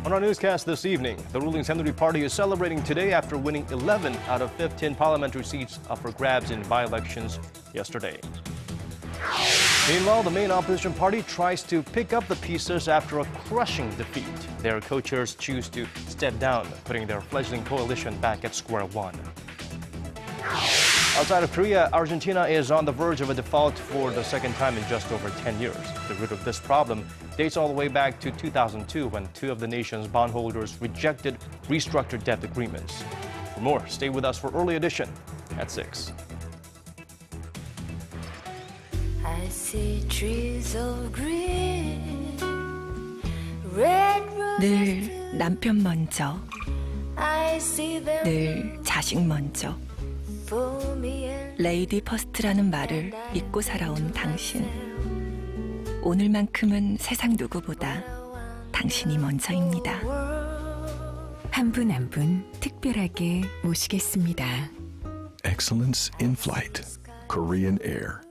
On our newscast this evening, the ruling Saenuri Party is celebrating today after winning 11 out of 15 parliamentary seats up for grabs in by-elections yesterday. Meanwhile, the main opposition party tries to pick up the pieces after a crushing defeat. Their co-chairs choose to step down, putting their fledgling coalition back at square one. Outside of Korea, Argentina is on the verge of a default for the second time in just over 10 years. The root of this problem dates all the way back to 2002 when two of the nation's bondholders rejected restructured debt agreements. For more, stay with us for Early Edition at 6. I see trees of green, red 늘 roses. 남편 먼저, I see them 늘 자식 먼저. for me and 레이디 퍼스트라는 말을 믿고 살아온 당신. 오늘만큼은 세상 누구보다 당신이 먼저입니다. 한 분 한 분 특별하게 모시겠습니다. Excellence in Flight, Korean Air.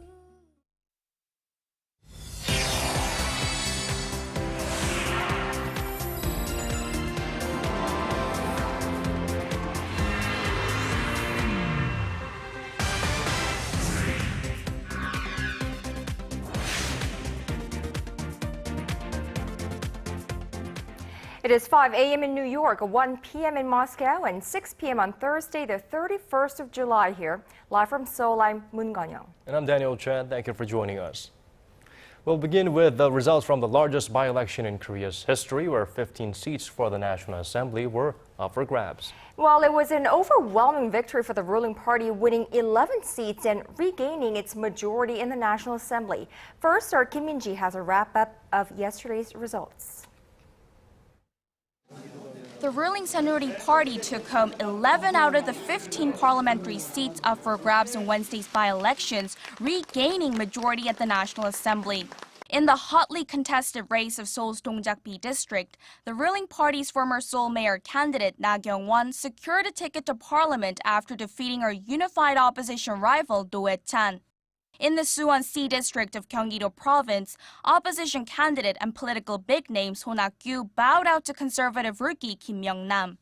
It is 5 a.m. in New York, 1 p.m. in Moscow, and 6 p.m. on Thursday, the 31st of July here. Live from Seoul, I'm Moon Ganyong. And I'm Daniel Chen. Thank you for joining us. We'll begin with the results from the largest by-election in Korea's history, where 15 seats for the National Assembly were up for grabs. Well, it was an overwhelming victory for the ruling party, winning 11 seats and regaining its majority in the National Assembly. First, our Kim Min-ji has a wrap-up of yesterday's results. The ruling Saenuri Party took home 11 out of the 15 parliamentary seats up for grabs in Wednesday's by-elections, regaining majority at the National Assembly. In the hotly contested race of Seoul's Dongjak-bi district, the ruling party's former Seoul mayor candidate Na Kyung-won secured a ticket to parliament after defeating her unified opposition rival Do Hae-chan. In the Suwon-si district of Gyeonggi-do province, opposition candidate and political big name Son Ha-kyu bowed out to conservative rookie Kim Myung-nam.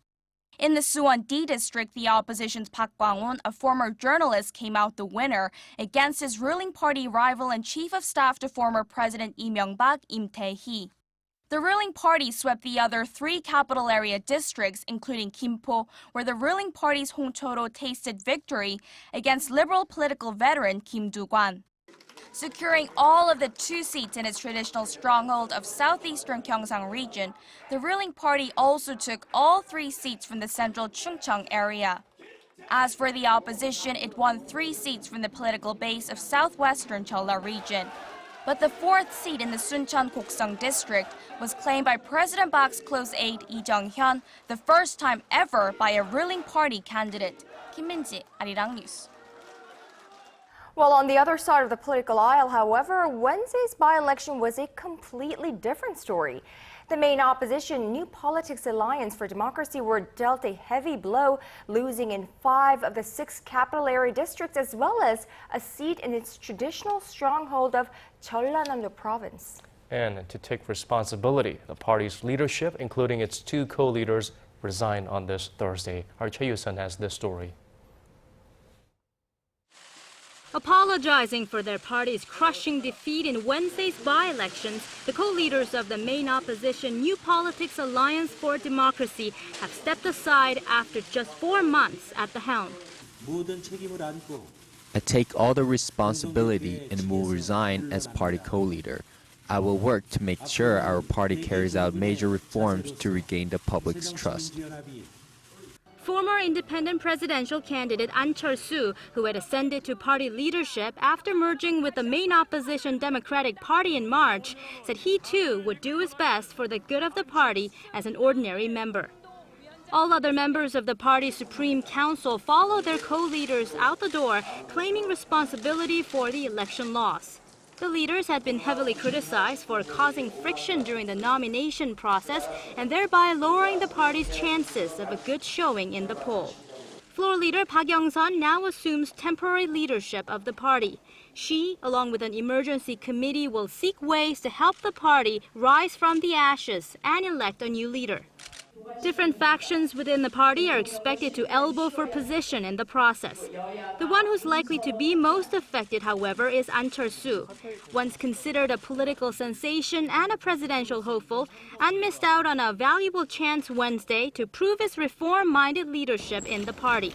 In the Suwon-D district, the opposition's Park Kwang-won, a former journalist, came out the winner against his ruling party rival and chief of staff to former President Lee Myung-bak, Im Tae-hee. The ruling party swept the other 3 capital area districts, including Gimpo, where the ruling party's Hong Choro tasted victory against liberal political veteran Kim Do-kwan. Securing all of the 2 seats in its traditional stronghold of southeastern Gyeongsang region, the ruling party also took all 3 seats from the central Chungcheong area. As for the opposition, it won 3 seats from the political base of southwestern Jeolla region. But the 4th seat in the Suncheon-Goksang district was claimed by President Bak's close aide Lee Jung-hyun, the first time ever by a ruling party candidate. Kim Min-ji, Arirang News. Well, on the other side of the political aisle, however, Wednesday's by-election was a completely different story. The main opposition, New Politics Alliance for Democracy, were dealt a heavy blow, losing in 5 of the 6 capital area districts, as well as a seat in its traditional stronghold of Jeollanam-do province. And to take responsibility, the party's leadership, including its 2 co-leaders, resigned on this Thursday. Our Choi Yoo-sun has this story. Apologizing for their party's crushing defeat in Wednesday's by-elections, the co-leaders of the main opposition New Politics Alliance for Democracy have stepped aside after just 4 months at the helm. I take all the responsibility and will resign as party co-leader. I will work to make sure our party carries out major reforms to regain the public's trust. Former independent presidential candidate An Cheol-soo, who had ascended to party leadership after merging with the main opposition Democratic Party in March, said he too would do his best for the good of the party as an ordinary member. All other members of the party's Supreme Council followed their co-leaders out the door, claiming responsibility for the election loss. The leaders had been heavily criticized for causing friction during the nomination process and thereby lowering the party's chances of a good showing in the poll. Floor leader Park Young-sun now assumes temporary leadership of the party. She, along with an emergency committee, will seek ways to help the party rise from the ashes and elect a new leader. Different factions within the party are expected to elbow for position in the process. The one who's likely to be most affected, however, is An Chol-soo. Once considered a political sensation and a presidential hopeful, An missed out on a valuable chance Wednesday to prove his reform-minded leadership in the party.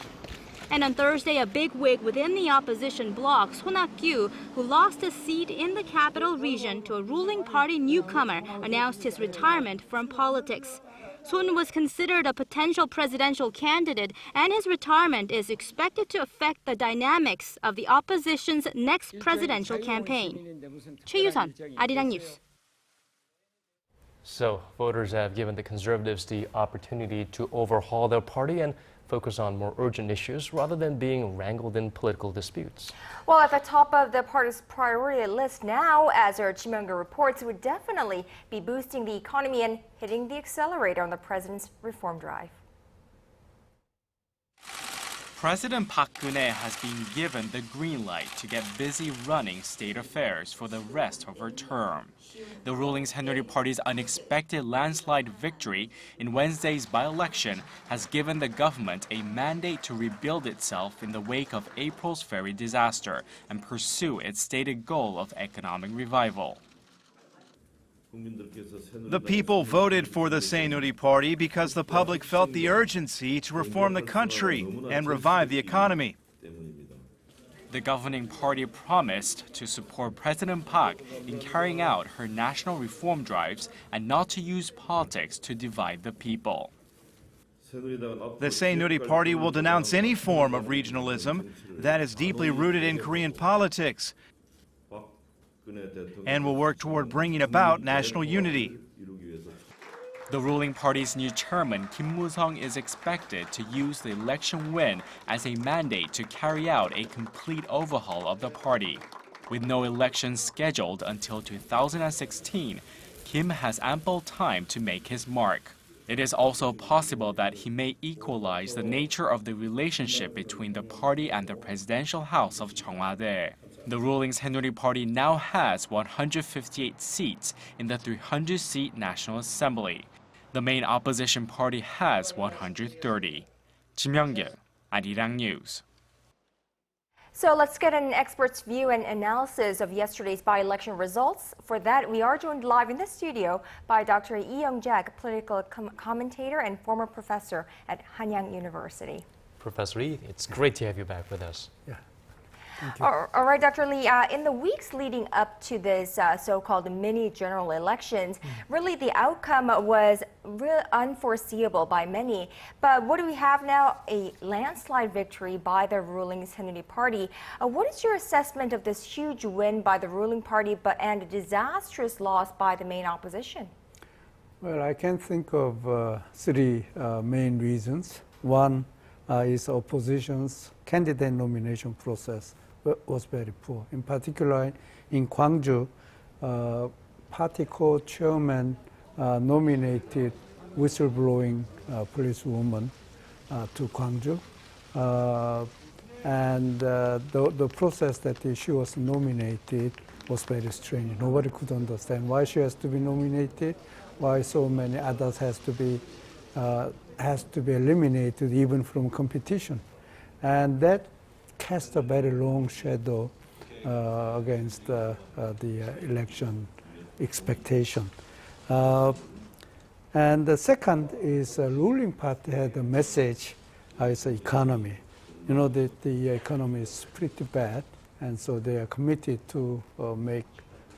And on Thursday, a big wig within the opposition bloc, Son Hak-kyu, who lost a seat in the capital region to a ruling party newcomer, announced his retirement from politics. Son was considered a potential presidential candidate, and his retirement is expected to affect the dynamics of the opposition's next presidential campaign. Choi Yu-sun, Arirang News. So voters have given the Conservatives the opportunity to overhaul their party and focus on more urgent issues rather than being wrangled in political disputes. Well, at the top of the party's priority list now, as our Kim Young-gil reports, would definitely be boosting the economy and hitting the accelerator on the president's reform drive. President Park Geun-hye has been given the green light to get busy running state affairs for the rest of her term. The ruling Saenuri Party's unexpected landslide victory in Wednesday's by-election has given the government a mandate to rebuild itself in the wake of April's ferry disaster and pursue its stated goal of economic revival. The people voted for the Saenuri Party because the public felt the urgency to reform the country and revive the economy. The governing party promised to support President Park in carrying out her national reform drives and not to use politics to divide the people. The Saenuri Party will denounce any form of regionalism that is deeply rooted in Korean politics and will work toward bringing about national unity. The ruling party's new chairman, Kim Moo-sung, is expected to use the election win as a mandate to carry out a complete overhaul of the party. With no elections scheduled until 2016, Kim has ample time to make his mark. It is also possible that he may equalize the nature of the relationship between the party and the presidential house of Cheongwade. The ruling Saenuri Party now has 158 seats in the 300-seat National Assembly. The main opposition party has 130. Kim Young-gil, Arirang News. So let's get an expert's view and analysis of yesterday's by-election results. For that, we are joined live in the studio by Dr. Lee Young-jack, political commentator and former professor at Hanyang University. Professor Lee, it's great to have you back with us. Yeah. All right, Dr. Lee, in the weeks leading up to this so-called mini general elections, really the outcome was really unforeseeable by many. But what do we have now? A landslide victory by the ruling Saenuri Party. What is your assessment of this huge win by the ruling party and a disastrous loss by the main opposition? Well, I can think of three main reasons. One is opposition's candidate nomination process was very poor. In particular, in Gwangju, party co-chairman nominated whistleblowing policewoman to Gwangju. And the process that she was nominated was very strange. Nobody could understand why she has to be nominated, why so many others has to be eliminated even from competition. And that cast a very long shadow against the election expectation. And the second is the ruling party had a message, it's the economy. You know, the economy is pretty bad, and so they are committed to make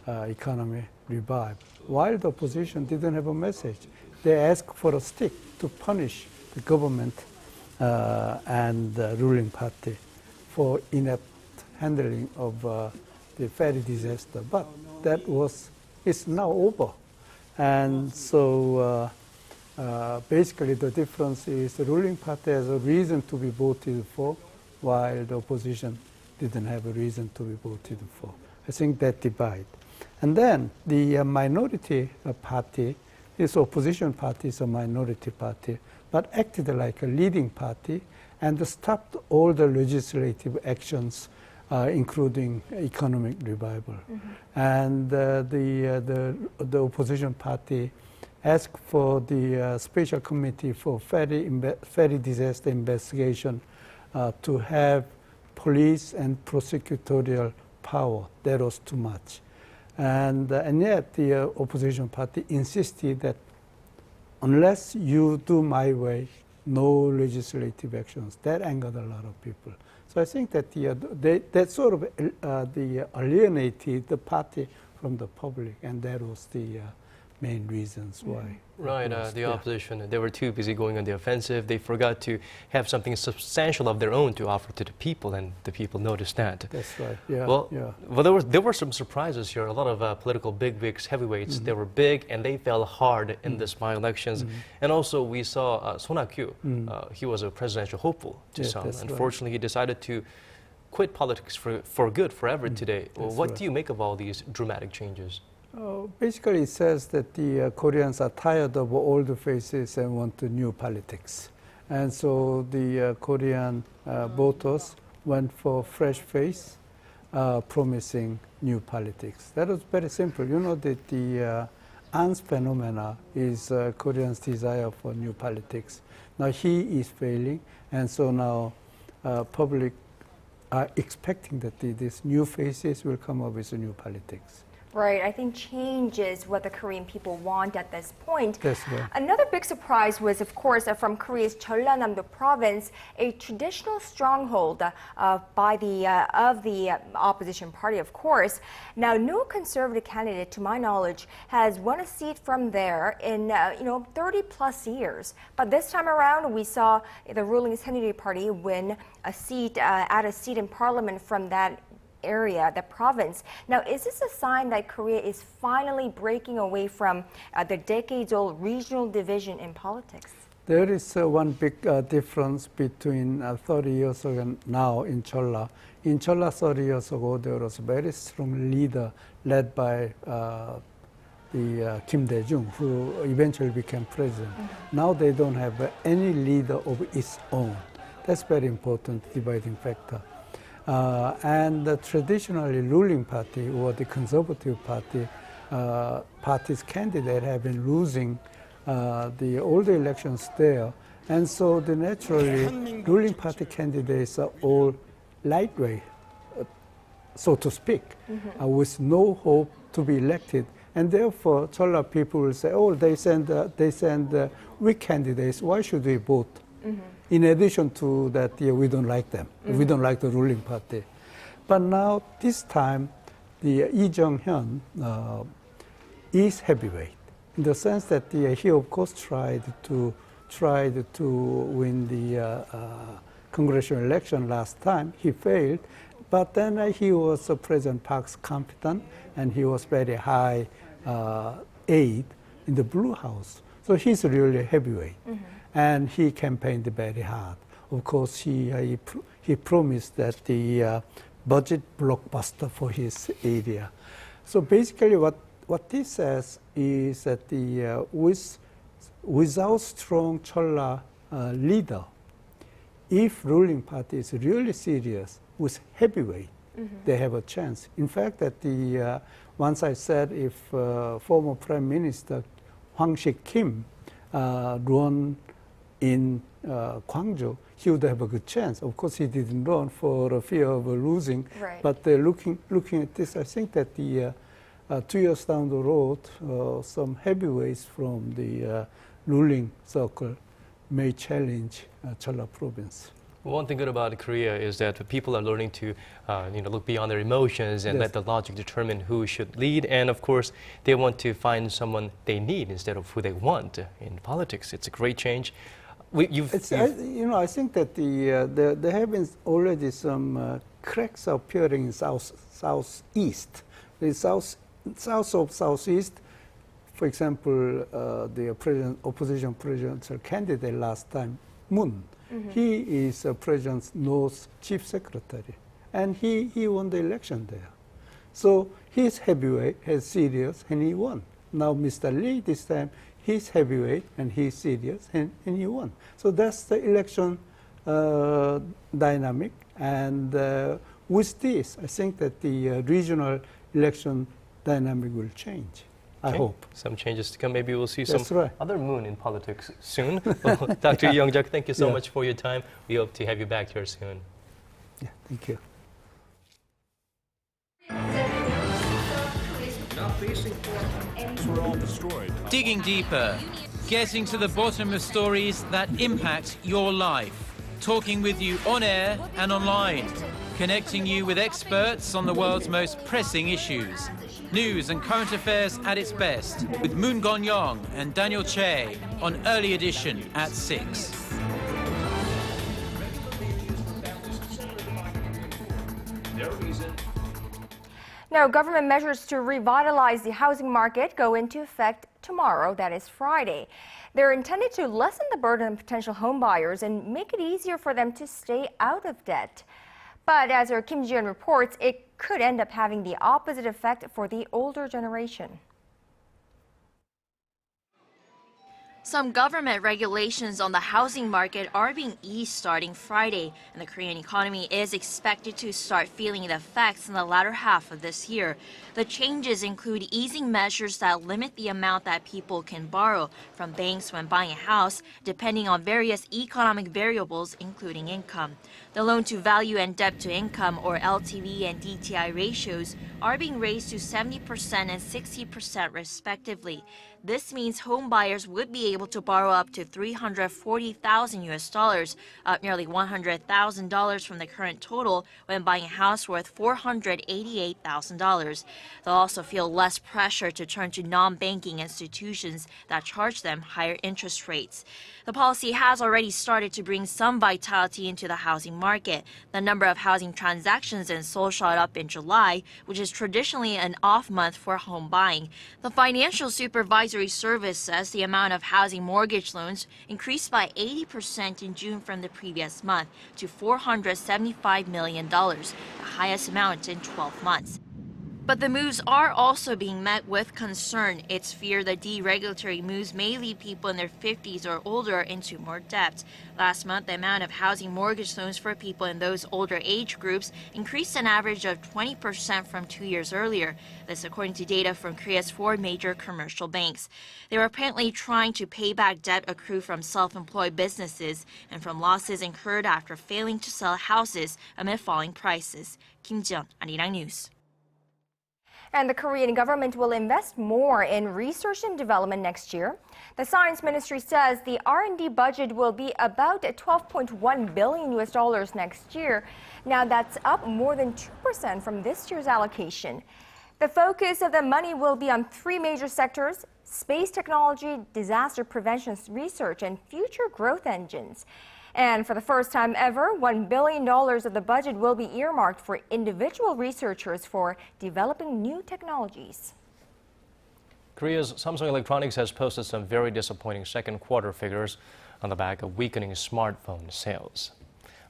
economy revive. While the opposition didn't have a message, they asked for a stick to punish the government and the ruling party for inept handling of the ferry disaster. But that it's now over. And so basically the difference is the ruling party has a reason to be voted for, while the opposition didn't have a reason to be voted for. I think that divide. And then the minority party, this opposition party is a minority party, but acted like a leading party and stopped all the legislative actions, including economic revival. And the opposition party asked for the special committee for ferry disaster investigation to have police and prosecutorial power. That was too much. And yet the opposition party insisted that unless you do my way, no legislative actions. That angered a lot of people. So I think that that sort of alienated the party from the public, and that was the main reasons why. Right, the opposition, they were too busy going on the offensive. They forgot to have something substantial of their own to offer to the people, and the people noticed that. That's right, yeah. Well, there were some surprises here. A lot of political bigwigs, heavyweights, they were big, and they fell hard in this by-elections. And also, we saw Son Ha-kyu. He was a presidential hopeful to some. Unfortunately, he decided to quit politics for good, forever today. Well, what do you make of all these dramatic changes? Basically, it says that the Koreans are tired of old faces and want new politics. And so the Korean voters went for fresh face, promising new politics. That was very simple. You know that the An's phenomena is Koreans' desire for new politics. Now he is failing, and so now public are expecting that these new faces will come up with new politics. Right, I think change is what the Korean people want at this point. That's right. Another big surprise was, of course, from Korea's Jeollanam-do province, a traditional stronghold of the opposition party, of course. Now, no conservative candidate, to my knowledge, has won a seat from there in 30-plus years. But this time around, we saw the ruling Saenuri Party win a seat, add a seat in parliament from that area, the province. Now, is this a sign that Korea is finally breaking away from the decades-old regional division in politics? There is one big difference between 30 years ago and now in Jeolla. In Jeolla 30 years ago, there was a very strong leader led by the Kim Dae-jung, who eventually became president. Now they don't have any leader of its own. That's very important dividing factor. And the traditionally ruling party or the conservative party, party's candidate have been losing all the elections there. And so the naturally ruling party candidates are all lightweight, so to speak, with no hope to be elected. And therefore, Jeolla people will say, oh, they send weak candidates, why should we vote? In addition to that, we don't like them. We don't like the ruling party. But now, this time, the Lee Jung-hyun is heavyweight, in the sense that he, of course, tried to win the congressional election last time. He failed, but then he was President Park's confidant, and he was very high aide in the Blue House. So he's really heavyweight. And he campaigned very hard. Of course, he promised that the budget blockbuster for his area. So basically, what this says is that without strong Jeolla leader, if ruling party is really serious with heavyweight, they have a chance. In fact, that once I said if former Prime Minister Hwang Sik-kim run in Gwangju, he would have a good chance. Of course, he didn't run for fear of losing. Right. But looking at this, I think that 2 years down the road, some heavyweights from the ruling circle may challenge Jeolla province. One thing good about Korea is that people are learning to look beyond their emotions and let the logic determine who should lead. And of course, they want to find someone they need instead of who they want in politics. It's a great change. I think that there have been already some cracks appearing in southeast. The south of southeast, for example, the opposition presidential candidate last time, Moon. He is President's North Chief Secretary, and he won the election there. So he's heavyweight, he's serious, and he won. Now Mr. Lee this time, he's heavyweight, and he's serious, and he won. So that's the election dynamic. And with this, I think that the regional election dynamic will change. I hope. Some changes to come. Maybe we'll see That's some right. other moon in politics soon. Well, Dr. Youngjuk, thank you so much for your time. We hope to have you back here soon. Yeah, thank you. Digging deeper, getting to the bottom of stories that impact your life. Talking with you on air and online. Connecting you with experts on the world's most pressing issues. News and current affairs at its best with Moon Gong-yong and Daniel Che on Early Edition at 6. Now, government measures to revitalize the housing market go into effect tomorrow, that is Friday. They're intended to lessen the burden on potential homebuyers and make it easier for them to stay out of debt. But as our Kim Ji-yeon reports, it could end up having the opposite effect for the older generation. Some government regulations on the housing market are being eased starting Friday, and the Korean economy is expected to start feeling the effects in the latter half of this year. The changes include easing measures that limit the amount that people can borrow from banks when buying a house, depending on various economic variables, including income. The loan-to-value and debt-to-income, or LTV and DTI ratios, are being raised to 70% and 60% respectively. This means home buyers would be able to borrow up to $340,000, up nearly $100,000 from the current total when buying a house worth $488,000. They'll also feel less pressure to turn to non-banking institutions that charge them higher interest rates. The policy has already started to bring some vitality into the housing market. The number of housing transactions in Seoul shot up in July, which is traditionally an off month for home buying. The Financial Supervisory Service says the amount of housing mortgage loans increased by 80% in June from the previous month to $475 million, the highest amount in 12 months. But the moves are also being met with concern. It's feared that deregulatory moves may lead people in their 50s or older into more debt. Last month, the amount of housing mortgage loans for people in those older age groups increased an average of 20% from 2 years earlier. This according to data from Korea's 4 major commercial banks. They were apparently trying to pay back debt accrued from self-employed businesses and from losses incurred after failing to sell houses amid falling prices. Kim Ji-yeon, Arirang News. And the Korean government will invest more in research and development next year. The Science Ministry says the R&D budget will be about $12.1 billion next year. Now that's up more than 2% from this year's allocation. The focus of the money will be on 3 major sectors: space technology, disaster prevention research, and future growth engines. And for the first time ever, $1 billion of the budget will be earmarked for individual researchers for developing new technologies. Korea's Samsung Electronics has posted some very disappointing second quarter figures on the back of weakening smartphone sales.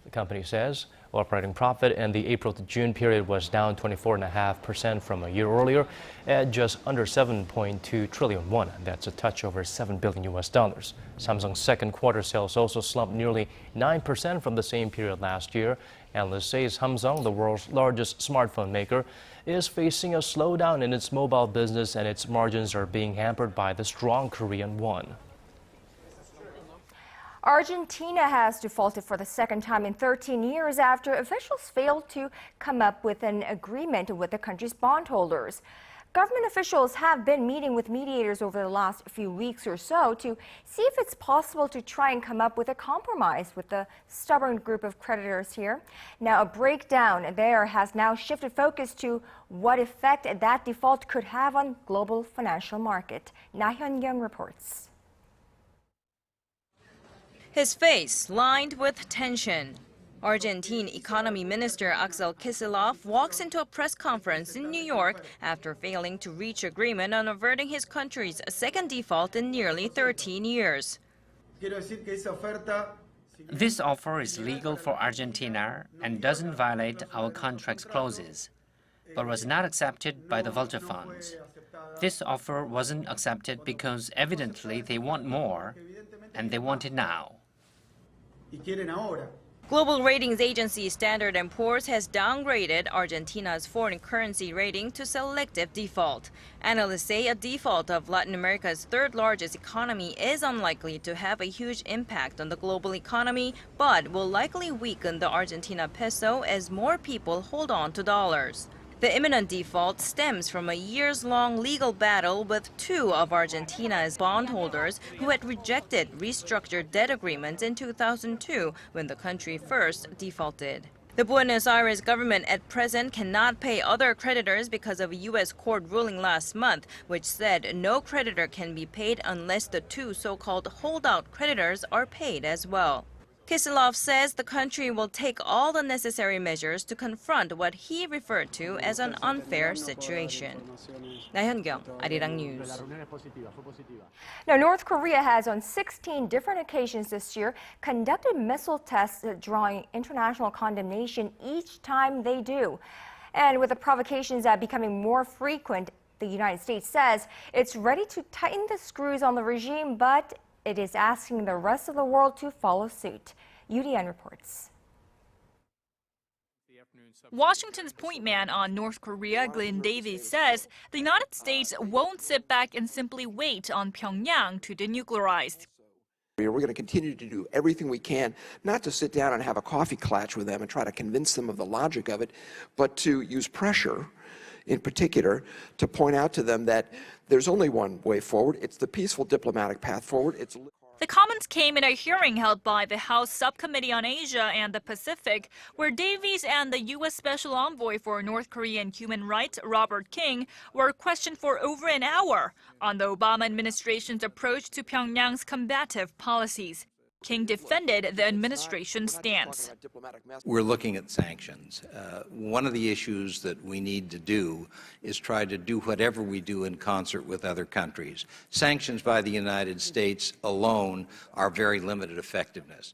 The company says operating profit in the April to June period was down 24.5% from a year earlier at just under 7.2 trillion won. That's a touch over $7 billion. Samsung's second quarter sales also slumped nearly 9% from the same period last year. Analysts say Samsung, the world's largest smartphone maker, is facing a slowdown in its mobile business, and its margins are being hampered by the strong Korean won. Argentina has defaulted for the second time in 13 years after officials failed to come up with an agreement with the country's bondholders. Government officials have been meeting with mediators over the last few weeks or so to see if it's possible to try and come up with a compromise with the stubborn group of creditors here. Now, a breakdown there has now shifted focus to what effect that default could have on global financial market. Na Hyun-kyung reports. His face lined with tension. Argentine Economy Minister Axel Kicillof walks into a press conference in New York after failing to reach agreement on averting his country's second default in nearly 13 years. This offer is legal for Argentina and doesn't violate our contract's clauses, but was not accepted by the vulture funds. This offer wasn't accepted because evidently they want more, and they want it now. Global ratings agency Standard & Poor's has downgraded Argentina's foreign currency rating to selective default. Analysts say a default of Latin America's third largest economy is unlikely to have a huge impact on the global economy, but will likely weaken the Argentina peso as more people hold on to dollars. The imminent default stems from a years-long legal battle with two of Argentina's bondholders who had rejected restructured debt agreements in 2002 when the country first defaulted. The Buenos Aires government at present cannot pay other creditors because of a U.S. court ruling last month, which said no creditor can be paid unless the two so-called holdout creditors are paid as well. Kicillof says the country will take all the necessary measures to confront what he referred to as an unfair situation. 나현경, Arirang News. Now, North Korea has on 16 different occasions this year conducted missile tests drawing international condemnation each time they do. And with the provocations becoming more frequent, the United States says it's ready to tighten the screws on the regime, but it is asking the rest of the world to follow suit. UDN reports. Washington's point man on North Korea, Glenn Davies, says the United States won't sit back and simply wait on Pyongyang to denuclearize. We're going to continue to do everything we can, not to sit down and have a coffee clatch with them and try to convince them of the logic of it, but to use pressure, in particular, to point out to them that there's only one way forward. It's the peaceful diplomatic path forward. The comments came in a hearing held by the House Subcommittee on Asia and the Pacific, where Davies and the U.S. Special Envoy for North Korean Human Rights, Robert King, were questioned for over an hour on the Obama administration's approach to Pyongyang's combative policies. King defended the administration's stance. We're looking at sanctions. One of the issues that we need to do is try to do whatever we do in concert with other countries. Sanctions by the United States alone are very limited effectiveness.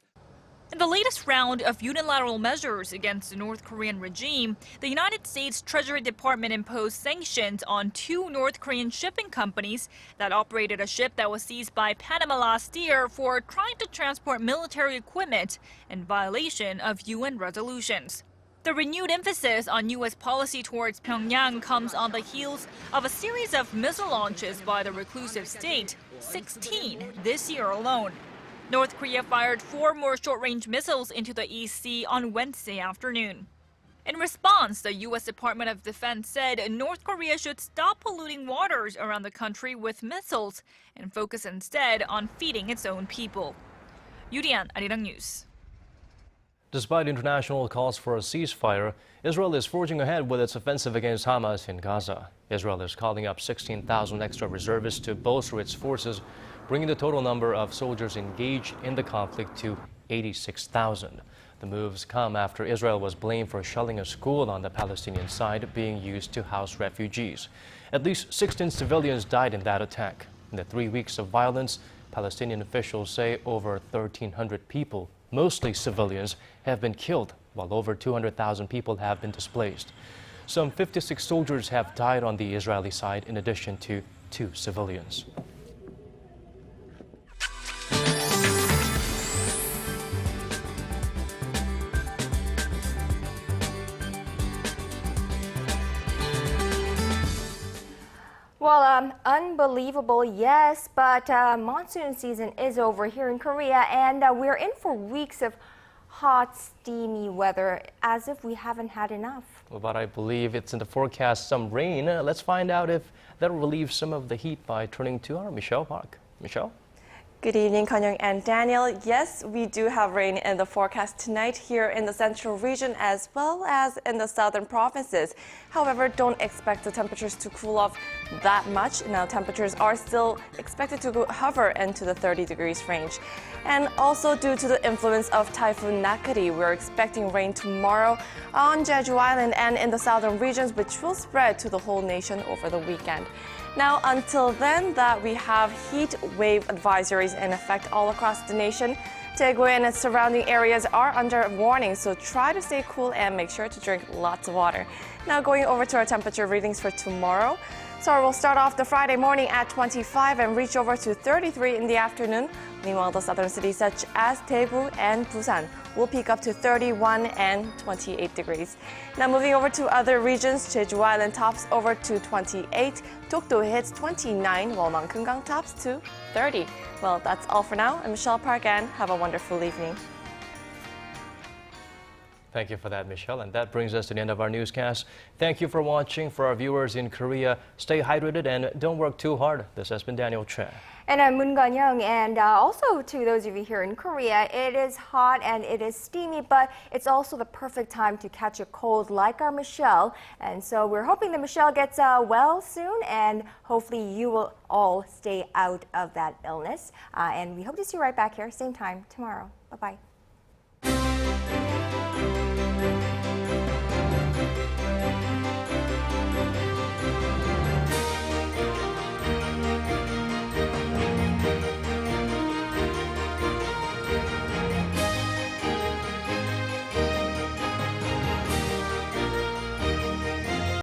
In the latest round of unilateral measures against the North Korean regime, the United States Treasury Department imposed sanctions on two North Korean shipping companies that operated a ship that was seized by Panama last year for trying to transport military equipment in violation of UN resolutions. The renewed emphasis on U.S. policy towards Pyongyang comes on the heels of a series of missile launches by the reclusive state, 16 this year alone. North Korea fired 4 more short-range missiles into the East Sea on Wednesday afternoon. In response, the U.S. Department of Defense said North Korea should stop polluting waters around the country with missiles and focus instead on feeding its own people. Yurian, Arirang News. Despite international calls for a ceasefire, Israel is forging ahead with its offensive against Hamas in Gaza. Israel is calling up 16,000 extra reservists to bolster its forces, bringing the total number of soldiers engaged in the conflict to 86,000. The moves come after Israel was blamed for shelling a school on the Palestinian side being used to house refugees. At least 16 civilians died in that attack. In the 3 weeks of violence, Palestinian officials say over 1,300 people, mostly civilians, have been killed, while over 200,000 people have been displaced. Some 56 soldiers have died on the Israeli side in addition to 2 civilians. Well, unbelievable, yes, but monsoon season is over here in Korea, and we're in for weeks of hot, steamy weather, as if we haven't had enough. Well, but I believe it's in the forecast some rain. Let's find out if that'll relieve some of the heat by turning to our Michelle Park. Michelle? Good evening, Kanyong and Daniel. Yes, we do have rain in the forecast tonight here in the central region as well as in the southern provinces. However, don't expect the temperatures to cool off that much. Now, temperatures are still expected to hover into the 30 degrees range. And also due to the influence of Typhoon Nakari, we're expecting rain tomorrow on Jeju Island and in the southern regions, which will spread to the whole nation over the weekend. Now, until then, that we have heat wave advisories in effect all across the nation. Daegu and its surrounding areas are under warning, so try to stay cool and make sure to drink lots of water. Now, going over to our temperature readings for tomorrow. Seoul will start off the Friday morning at 25 and reach over to 33 in the afternoon. Meanwhile, the southern cities such as Daegu and Busan will peak up to 31 and 28 degrees. Now moving over to other regions, Jeju Island tops over to 28, Dokdo hits 29, while Mangkungang tops to 30. Well, that's all for now. I'm Michelle Park and have a wonderful evening. Thank you for that, Michelle. And that brings us to the end of our newscast. Thank you for watching. For our viewers in Korea, stay hydrated and don't work too hard. This has been Daniel Che. And I'm Moon Gan-young, and also to those of you here in Korea, it is hot and it is steamy, but it's also the perfect time to catch a cold like our Michelle. And so we're hoping that Michelle gets well soon, and hopefully you will all stay out of that illness. And we hope to see you right back here, same time tomorrow. Bye-bye.